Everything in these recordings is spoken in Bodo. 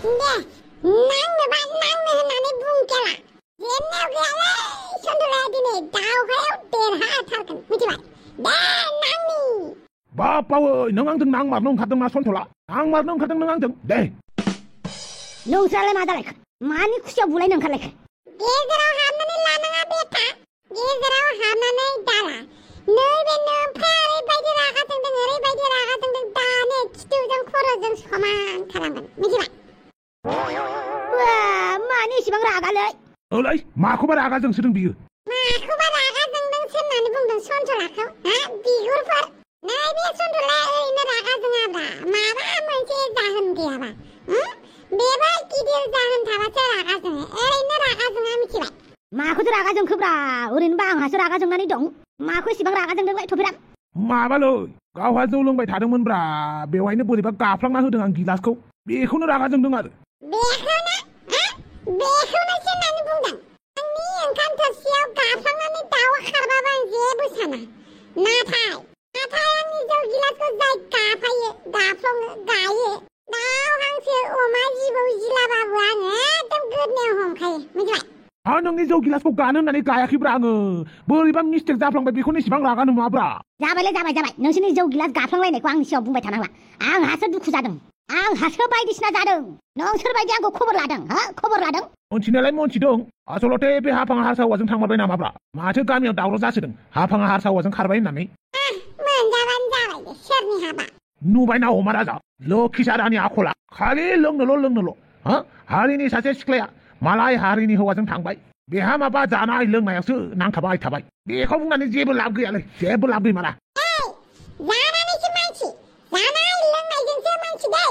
नांनोबा नांनो होननानै बुंखेला जेननायाव गैयालै सन्थलाया दिनै दावहायाव देरहाथारगोन मिथिबाय दे नांनि बापावै नों आंजों नांमारनो ओंखारदोंना सन्थला नांमारनो ओंखारदों नों आंजों दे नोंस्रालाय मा जालायखो मानि खुसियाव बुलायनो ओंखारलायखो गेजेराव हाबनानै लानाङा बेटा गेजेराव हाबनानै दाला नैबे नोमफाया ओरैबायदि रागा जोंदों दानो खिथुजों खर'जों समान खालामगोन मिथिबाय मानि एसेबां रागालै ओलै माखौबा रागा जोंसोदों बियो माखौबा रागा जोंदोंसो होननानै बुंदों सन्थलाखौ बिगुरफोर नैबे सन्थलाया ओरैनो रागा जोङाब्रा माबा मोनसे जाहोन गैयाबा बेबो गिदिर जाहोन थाबासो रागा जोङो ओरैनो रागा जोङा मिथिबाय माखौथो रागा जोंखोब्रा ओरैनोबा आंहासो रागा जोंनानै दं माखौ एसेबां रागा जोंदोंलाय थफिराम माबालै गावहा जौ लोंबाय थादोंमोनब्रा बेवहायनो बोरैबा गाफ्लांना होदों आं गिलासखौ बेखौनो रागा जोंदों आरो बेखौनोसो होननानै बुंदों आंनि ओंखाम थोरसियाव गाफ्लांनानै दाउआ खारबाबो आं जेबो साना नाथाय आंनि जौ गिलासखौ जाय गाफायो गाफ्लङो गायो दाउ हांसो अमा जिबौ जिलाबाबो आङो एकदम गोदनायाव हमखायो मिथिबाय नोंनि जौ गिलासखौ गानो होननानै गायाखैब्रा आङो बोरैबा मिस्टेक जाफ्लांबाय बेखौनो इसेबां रागा नङाब्रा जाबाय नोंसोरनि जौ गिलास गाफ्लांलायनायखौ आंनि सिगाङाव बुंबाय थानांला आंहासो दुखु जादों आंहासो बायदिसिना जादों नोंसोरबायदि आंखौ खबर लादों मोनथिनायालाय मोनथिदों आसलथे बे हाफाङा हारसा हौवाजों थांमारबाय नामाब्रा माथो गामियाव दावराव जासोदों हाफाङा हारसा हौवाजों खारबाय होननानै मोनजाबानो जाबाय दे सोरनि हाबा नुबायना अमा राजा लोखिसा रानि आखला खालि लोंनोल' हारिनि सासे सिख्लाया मालाय हारिनि हौवाजों थांबाय बेहा माबा जानाय लोंनायावसो नांथाबाय थाबाय बेखौ बुंनानै जेबो लाब गैयालै जेबो लाब गैमारा जानानैसो मानसि जानाय लोंनायजोंसो मानसि दे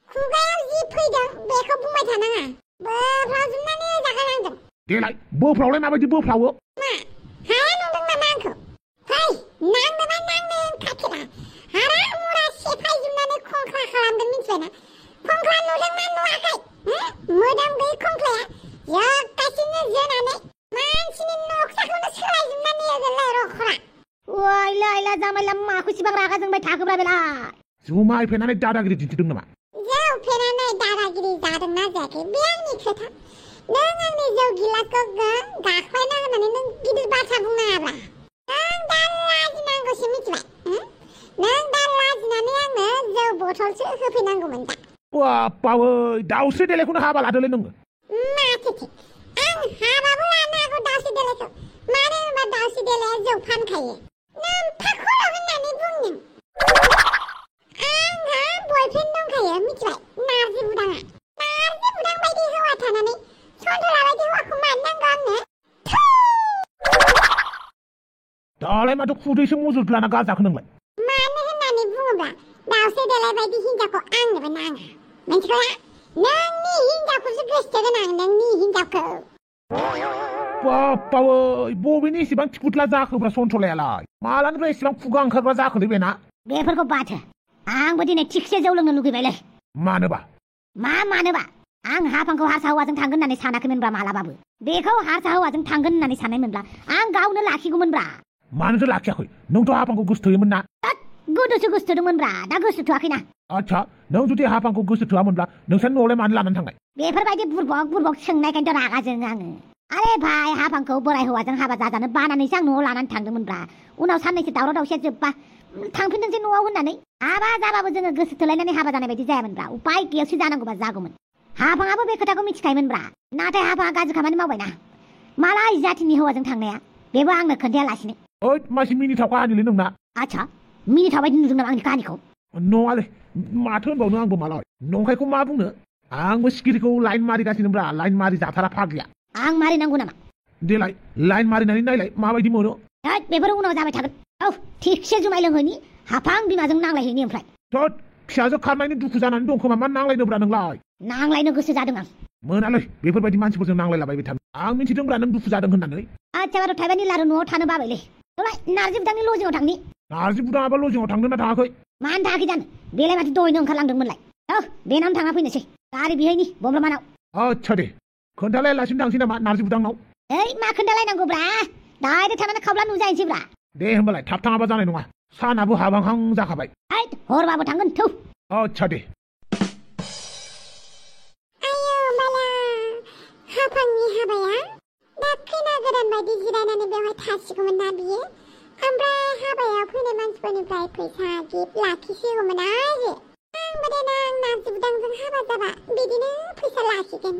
खुगायाव जि फैदों बेखौ बुंबाय थानाङा बोफ्रावजोबनानै जाखानांदों देलाय बोफ्रावलाय माबायदि बोफ्रावो मा हाया नुदों नामा आंखौ फै नांनोबा नांनो होनखाखेला हारा मुरा सेफायजोबनानै खंख्ला खालामगोन मिथिबायना खंख्ला नुदोंना नुवाखै मोदोम गैयै खंख्लाया जगासिनो जोनानै मानसिनि नक्साखौनो सोलायजोबनानै होगोनलाय रखरा लायला जामायला माखौ इसेबां रागा जोंबाय थाखोब्रा बेलाय जुमाय फेनानै दादागिरि दिन्थिदों नामा जौ फेनानै दादागिरि जादोंना जायाखै बे आंनि खोथा नों आंनि जौ गिलासखौ गाख्लायना होनानै नों गिदिर बाथ्रा बुंनाङाब्रा नों दा लाजिनांगौसो मिथिबाय नों दा लाजिनानै आंनो जौ बथलसो होफैनांगौमोन दा बापावै दाउस्रि देलायखौनो हाबा लादोलै नोङो माथोथो आं हाबाबो लानो हागौ दाउस्रि देलायखौ मानो होनबा दाउस्रि देलाया जौ फानखायो नोमफाखौल' होननानै बुंदों आंहा बयफ्रेन्ड दंखायो मिथिबाय नारजि बुदां बायदि हौवा थानानै सन्थला बायदि हौवाखौ मानो नांगौ आंनो दालाय माथो खुदैसो मुजुरलाना गारजाखो नोंलाय मानो होननानै बुङोब्ला दाउस्रि देलाय बायदि हिनजावखौ आंनोबो नाङा मिथिबाय नोंनि हिनजावखौसो गोसोथोगोन आं नोंनि हिनजावखौ बापावै बबेनि इसेबां थिफुथला जाखोब्रा सन्थलायालाय मालानिफ्राय इसेबां खुगा ओंखारग्रा जाखोलै बेना बेफोरखौ बाथो आंबो दिनै थिगसे जौ लोंनो लुगैबायलै मानोबा आं हाफांखौ हारसा हौवाजों थांगोन होननानै सानाखैमोनब्रा मालाबाबो बेखौ हारसा हौवाजों थांगोन होननानै साननायमोनब्ला आं गावनो लाखिगौमोनब्रा मानोथो लाखियाखै नोंथ' हाफांखौ गोसोथोयोमोन ना गोदोसो गोसोथोदोंमोनब्रा दा गोसोथोआखैना आच्छा नों जुदि हाफांखौ गोसोथोआमोनब्ला नोंसोरनि न'आवलाय मानो लानानै थांनाय बेफोरबायदि बुरबक सोंनायखायनोथ' रागा जोङो आङो आरे भाइ हाफांखौ बोराय हौवाजों हाबा जाजानो बानानैसो आं न'आव लानानै थांदोंमोनब्रा उनाव साननैसो दावराव दावसिया जोब्बा थांफिनदोंसै न'आव होननानै हाबा जाबाबो जोङो गोसो थोलायनानै हाबा जानाय बायदि जायामोनब्रा उपाय गैयावसो जानांगौबा जागौमोन हाफाङाबो बे खोथाखौ मिथिखायोमोनब्रा नाथाय हाफाङा गाज्रि खामानि मावबायना मालाय जाथिनि हौवाजों थांनाया बेबो आंनो खोन्थायालासिनो ओइ मासि मिनिथाव काहानिलै नोंना आच्छा मिनिथाव बायदि नुदों नामा आंनि काहानिखौ नङालै माथो होनबावनो आंबो मालाय नंखायखौ मा बुंनो आंबो सिखिरिखौ लाइन मारिगासिनोब्रा लाइन मारि जाथारा फाग्लिया आं मारिनांगौ नामा देलाय लाइन मारिनानै नायलाय माबायदि मोनो बेफोर उनाव जाबाय थागोन औ थिगसे जुमाय लोंहैनि हाफां बिमाजों नांलायहैनि ओमफ्राय फिसाजो खारनायनि दुखु जानानै दं खोमा मा नांलायनोब्रा नोंलाय नांलायनो गोसो जादों आं मोनालै बेफोरबायदि मानसिफोरजों नांलायलाबायबाय थानो आं मिथिदोंब्रा नों दुखु जादों होननानै आच्छा बार' थाइबानि लारु न'आव थानो बाबायलै नारजि बुदांनि लजिङाव थांनि नारजि बुदाङाबा लजिङाव थांदों ना थाङाखै मानो थाङाखै जानो बेलाय माथो दहायनो ओंखारलांदोंमोनलाय बेनावनो थांना फैनोसै गारि बिहैनि बमब्रमानाव आच्छा दे खोन्थालायालासिनो थांसै नामा नारजि बुदांनाव मा खोन्थालायनांगौब्रा डाइरेक्ट थांनानै खावब्ला नुजाहैनोसैब्रा दे होमबालाय थाब थाङाबा जानाय नङा सानाबो हाबांहां जाखाबाय हरबाबो थांगोन थौ आच्छा दे लाखिगौमोन ना बियो ओमफ्राय हाबायाव फैनाय मानसिफोरनिफ्राय फैसा गिफ्ट लाखिसिगौमोन आरो आंबो देनां नार्जि बुदांजों हाबा जाबा बिदिनो फैसा लाखिगोन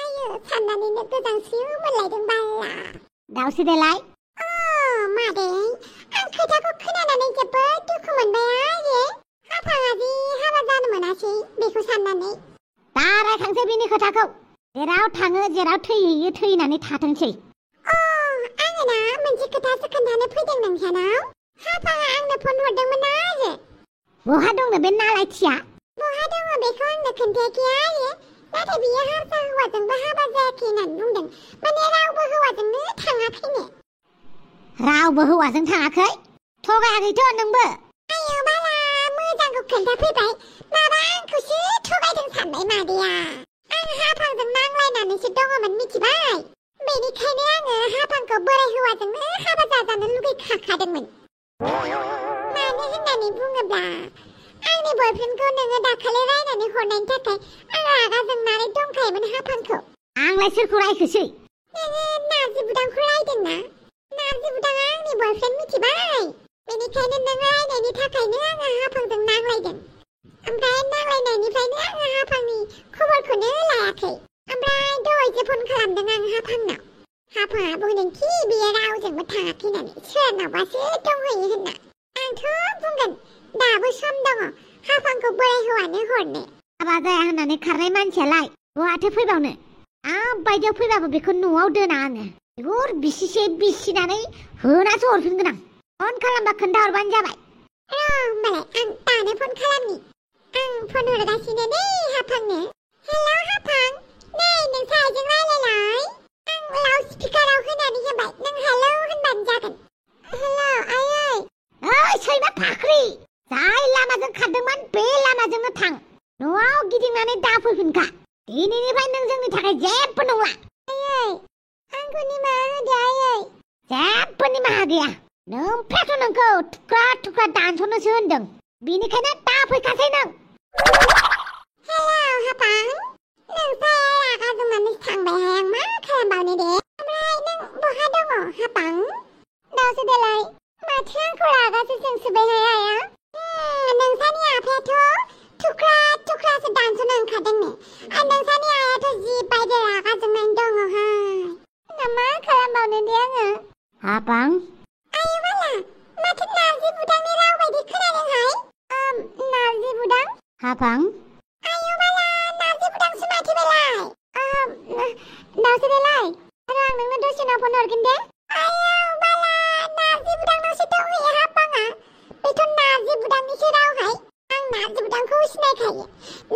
आयो साननानैनो गोजांस्रिउ मोनलायदों बाला दाउस्रि देलाय मादै आं खोथाखौ खोनानानै जोबोद दुखु मोनबाय आरो हाफाङादि हाबा जानो मोनासै बेखौ साननानै दा रायखांसै बिनि खोथाखौ जेराव थाङो जेराव थैहैयो थैनानै थाथोंसै आङो ना मोनसे खोथासो खोन्थानो फैदों नोंसानाव हाफाङा आंनो फन हरदोंमोन आरो बहा दंनो बे नालायथिया बहा दङ बेखौ आंनो खोन्थायाखै आरो नाथाय बियो हारसा हौवाजोंबो हाबा जायाखै होननानै बुंदों माने रावबो हौवाजोंनो थाङाखैनो रावबो हौवाजों थाङाखै थगायाखैथ' नोंबो आयौ बाला मोजांखौ खोन्थाफैबाय माबा आंखौसो थगायदों सानबाय मादैया आं हाफांजों नांलायनानैसो दङमोन मिथिबाय बेनिखायनो आङो हाफांखौ बोराय हौवाजोंनो हाबा जाजानो लुगैखाखादोंमोन मानो होननानै बुङोब्ला आंनि बयफ्रेन्डखौ नोङो दाखालि रायनानै हरनायनि थाखाय आं रागा जोंनानै दंखायोमोन हाफांखौ आंलाय सोरखौ रायखोसै नोङो नार्जि बुदांखौ रायदोंना नार्जि बुदाङा आंनि बयफ्रेन्ड मिथिबाय बेनिखायनो नों रायनायनि थाखायनो आङो हाफांजों नांलायदों ओमफ्राय नांलायनायनिफ्रायनो आङो हाफांनि खबरखौनो लायाखै ओमफ्राय दहायसो फन खालामदों आं हाफांनाव हाफाङा बुंदोंखि बियो रावजोंबो थाङाखै होननानै सोरनावबासो दंहैयो होनना आंथ' बुंगोन दाबो सम दङ हाफांखौ बोराय हौवानो हरनो हाबा जाया होननानै खारनाय मानसियालाय बहाथो फैबावनो बायदियाव फैबाबो बेखौ न'आव दोना आङो गुर बिसिसे बिसिनानै होनासो हरफिनगोन आं फन खालामबा खोन्थाहरबानो जाबाय होमबालाय आं दानो फन खालामनि आं फन हरगासिनो दै हाफांनो हेलौ हाफां नै नोंसा आइजों रायलायलाय आं लाउड स्पिकाराव होनानै होबाय नों हेलौ होनबानो जागोन हेलौ आयै ओइ सैमा फाख्रि जाय लामाजों खारदोंमोन बे लामाजोंनो थां न'आव गिदिंनानै दा फैफिनखा दिनैनिफ्राय नों जोंनि थाखाय जेबो नंला आयै आंखौ निमाहा होदो आयै जेबो निमाहा गैया नोमफ्राथ' नोंखौ थुख्रा थुख्रा दानस'नोसो होनदों बेनिखायनो दा फैखासै नों हेलौ हाफां नोंसाया रागा जोंनानै थांबायहाय आं मा खालामबावनो दे ओमफ्राय नों बहा दङ हाफां दावसो देलाय माथो आंखौ रागासो जोंसोबायहाय आया नोंसानि आफायाथ' थुख्रा थुख्रासो दानस'नो ओंखारदोंनो नोंसानि आयाथ' जि बायदि रागा जोंनानै दङहाय दा मा खालामबावनो दे आङो हाफां आयौ बाला माथो नार्जि बुदांनि राव बायदि खोनादोंहाय नार्जि बुदां हाफां आयौ बाला नार्जि बुदांसो माथो बेलाय दावसो देलाय आं नोंनो दसे उनाव फन हरगोन दे आयौ बाला नार्जि बुदांनावसो दंहैयो हाफाङा बेथ' नार्जि बुदांनिसो रावहाय आं नार्जि बुदांखौ सिनायखायो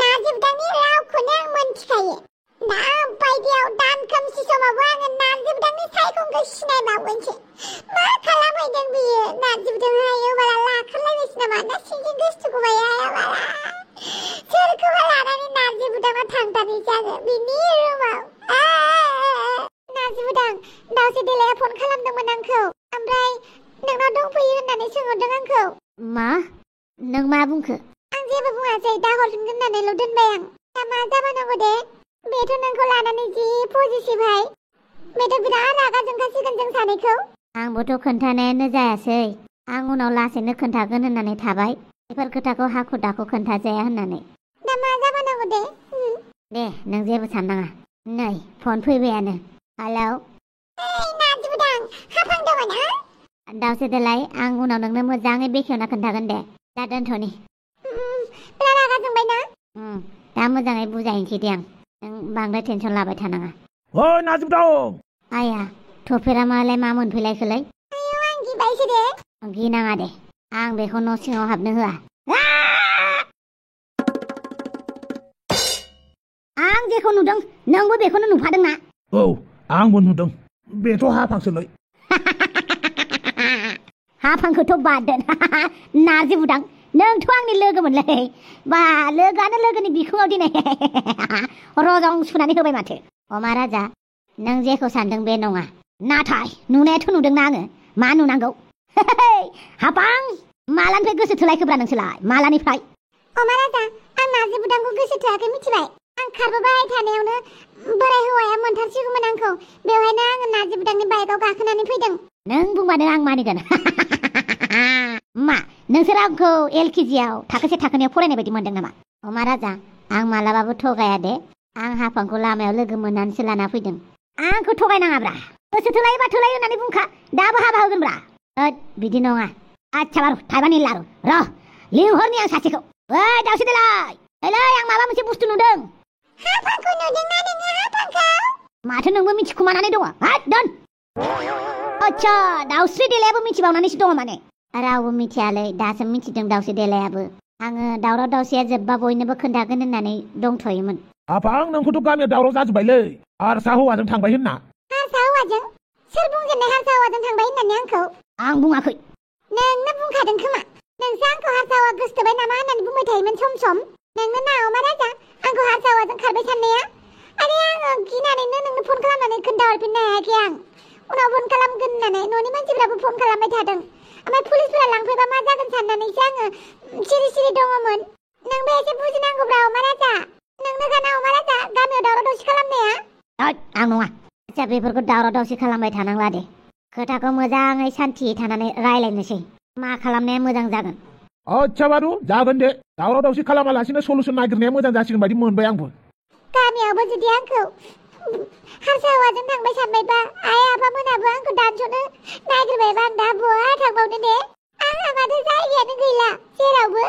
नार्जि बुदांनि रावखौनो आं मोनथिखायो दा बायदियाव दान खोमसि समावबो आङो नार्जि बुदांनि सायखंखौ सिनायबावगोनसो मा खालामहैदों बियो नार्जि बुदां आयौ बाला लाखारलायबायसो नामा ना सिंगि गोसथुखौबाय आयौ बाला सोरखौबा लानानै नार्जि बुदाङा थांथारनोसै आङो बिनि रुमाव नार्जि बुदां दावसो देलाया फन खालामदोंमोन आंखौ ओमफ्राय नोंनाव दंफैयो होननानै सोंहरदों आंखौ मा नों मा बुंखो आं जेबो बुङासै दा हरफिनगोन होननानैल' दोनबाय आं दा मा जाबावनांगौ दे बेथ' नोंखौ लानानै जि पजिटिभहाय बेथ' बिराद रागा जोंखासिगोन जों सानैखौ आंबोथ' खोन्थानायानो जायासै आं उनाव लासैनो खोन्थागोन होननानै थाबाय बेफोर खोथाखौ हाखु दाखु खोन्थाजाया होननानै दा मा जाबावनांगौ दे दे नों जेबो साननाङा नै फन फैबायानो हेलौ नार्जि बुदां हाफां दङ ना दावसो देलाय आं उनाव नोंनो मोजाङै बेखेवना खोन्थागोन दे दा दोनथ'नि बिराद रागा जोंबायना दा मोजाङै बुजायनोसै दे आं नों बांद्राय टेनसन लाबाय थानाङा ओइ नार्जि बुदां आया थफेरा मालाय मा मोनफैलायखोलाय आयौ आं गिबायसो दे गिनाङा दे आं बेखौ न' सिङाव हाबनो होआ आं जेखौ नुदों नोंबो बेखौनो नुफादोंना औ आंबो नुदों बेथ' हाफांसोलै हाफांखौथ' बाददोन नार्जि बुदां नोंथ' आंनि लोगोमोनलै बा लोगोआनो लोगोनि बिखुङाव दिनै रजं सुनानै होबाय माथो अमा राजा नों जेखौ सानदों बे नङा नाथाय नुनायाथ' नुदोंना आङो मा नुनांगौ हाफां मालानिफ्राय गोसो थोलायखोब्रा नोंसोरलाय मालानिफ्राय अमा राजा आं नार्जि बुदांखौ गोसो थोआखै मिथिबाय आं खारबोबाय थानायावनो बोराय हौवाया मोनथारसिगौमोन आंखौ बेवहायनो आङो नार्जि बुदांनि बाइकआव गाखोनानै फैदों नों बुंबानो आं मानिगोन मा नोंसोर आंखौ LKGआव थाखोसे थाखोनियाव फरायनाय बायदि मोनदों नामा अमा राजा आं मालाबाबो थगाया दे आं हाफांखौ लामायाव लोगो मोननानैसो लाना फैदों आंखौ थगायनाङाब्रा गोसो थोलायोबा थोलायो होननानै बुंखा दाबो हाबा होगोनब्रा बिदि नङा आच्छा बारु थाइबानि लारु र' लिंहरनि आं सासेखौ ओइ दावसे देलाय ओलै आं माबा मोनसे बुस्थु नुदों हाफांखौ नुदोंना नोङो हाफांखौ माथो नोंबो मिथिखुमानानै दङ हाट दोन आच्छा दावस्रि देलायाबो मिथिबावनानैसो दङ माने रावबो मिथियालै दासो मिथिदों दावस्रि देलायाबो आङो दावराव दावसिया जोब्बा बयनोबो खोन्थागोन होननानै दंथ'योमोन आफां नोंखौथ' गामियाव दावराव जाजोब्बायलै हारसा हौवाजों थांबाय होनना हारसा हौवाजों सोर बुंजेननाय हारसा हौवाजों थांबाय होननानै आंखौ आं बुङाखै नोंनो बुंखादों खोमा नोंसो आंखौ हारसा हौवा गोसोथोबाय नामा होननानै बुंबाय थायोमोन सम सम नोंनो ना अमा राजा आंखौ हारसा हौवाजों खारबाय साननाया आरे आङो गिनानैनो नोंनो फन खालामनानै खोन्थाहरफिननो हायाखै आं उनाव फन खालामगोन होननानै न'नि मानसिफ्राबो फन खालामबाय थादों ओमफ्राय पुलिसफोरा लांफैबा मा जागोन साननानैसो आङो सिरि सिरि दङमोन नोंबो एसे बुजिनांगौब्रा अमा राजा नोंनो गाना अमा राजा गामियाव दावराव दावसि खालामनाया आं नङा आच्छा बेफोरखौ दावराव दावसि खालामबाय थानांला दे खोथाखौ मोजाङै सान्थियै थानानै रायलायनोसै मा खालामनाया मोजां जागोन आच्छा बारु जागोन दे दावराव दावसि खालामालासिनो सलुसन नागिरनाया मोजां जासिगोन बायदि मोनबाय आंबो गामियावबो जुदि आंखौ हारसा हौवाजों थांबाय सानबायबा आइ आफामोनाबो आंखौ दानस'नो नागिरबायबा आं दा बहा थांबावनो दे आंहा माथो जायगायानो गैला जेरावबो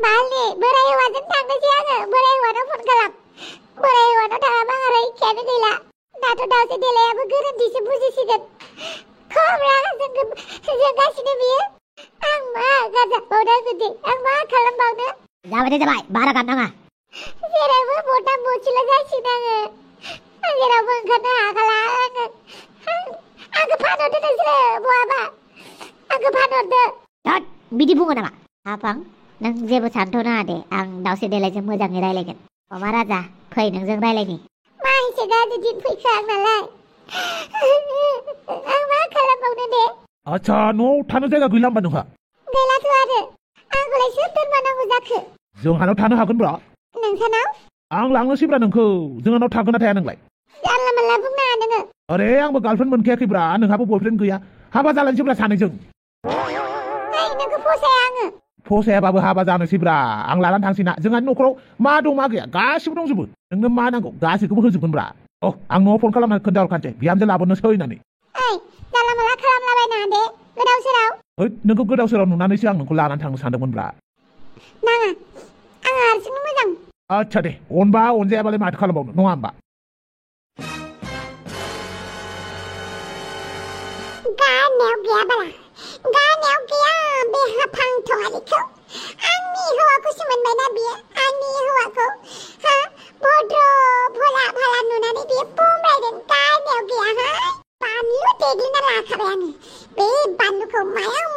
मालनि बोराय हौवाजों थांनोसै आङो बोराय हौवानाव फन खालाम बोराय हौवानाव थाङाबा आंहा रैखायानो गैला दाथ' दावसे देलायाबो गोरोन्थिसो बुजिसिगोन खम रागा जोंगासिनो बियो आं मा गाजाबावनो जुदि आं मा खालामबावनो जाबाय बारा गाबनाङा जेरावबो बटा बसिल जासिगोन आङो जेरावबो ओंखारनो हाखाला आंखौ फानहरदो नोंसोरो बहाबा आंखौ फानहरदो बिदि बुङो नामा हाफां नों जेबो सानथ'नो नाङा दे आं दावसे देलायजों मोजाङै रायलायगोन अमा राजा फै नोंजों रायलायनि मा एसे गाज्रि दिन फैखो आंनालाय आं मा खालामबावनो दे आच्छा न'आव थानो जायगा गैला होमबा नोंहा गैलाथ' आरो आंखौलाय सोर दोनबानांगौ जाखो जोंहानाव थानो हागोनब्रा नोंसानाव आं लांनोसैब्रा नोंखौ जोंहानाव थागोन ना थाया नोंलाय जानला मोनला बुंनाङा नोङो अरे आंबो गार्लफ्रेन्ड मोनखायाखैब्रा नोंहाबो बयफ्रेन्ड गैया हाबा जालायनोसैब्रा सानैजों नोंखौ फसाया आङो फसायाबाबो हाबा जानोसैब्रा आं लानानै थांसै ना जोंहानि न'खराव मा दं मा गैया गासिबो दंजोबो नोंनो मा नांगौ गासैखौबो होजोबगोनब्रा आं न'आव फन खालामनानै खोन्थाहरखानोसै बिहामजो लाबोनोसै होननानै जानला मोनला खालामलाबायनाङा दे गोदाव सोराव नोंखौ गोदाव सोराव नुनानैसो आं नोंखौ लानानै थांनो सानदोंमोनब्रा नाङा आं हारसिंनो मोजां आच्छा दे अनबा अनजायाबालाय माथो खालामबावनो नङा होमबा गारनायाव गैया बारा गारनायाव गैया बे हाफां थगालिखौ आंनि हौवाखौसो मोनबायना बियो आंनि हौवाखौ भद्र भोला भाला नुनानै बियो बमरायदों गारनायाव गैयाहाय बानलु देग्लिना लाखाबाय आङो बे बानलुखौ मायाव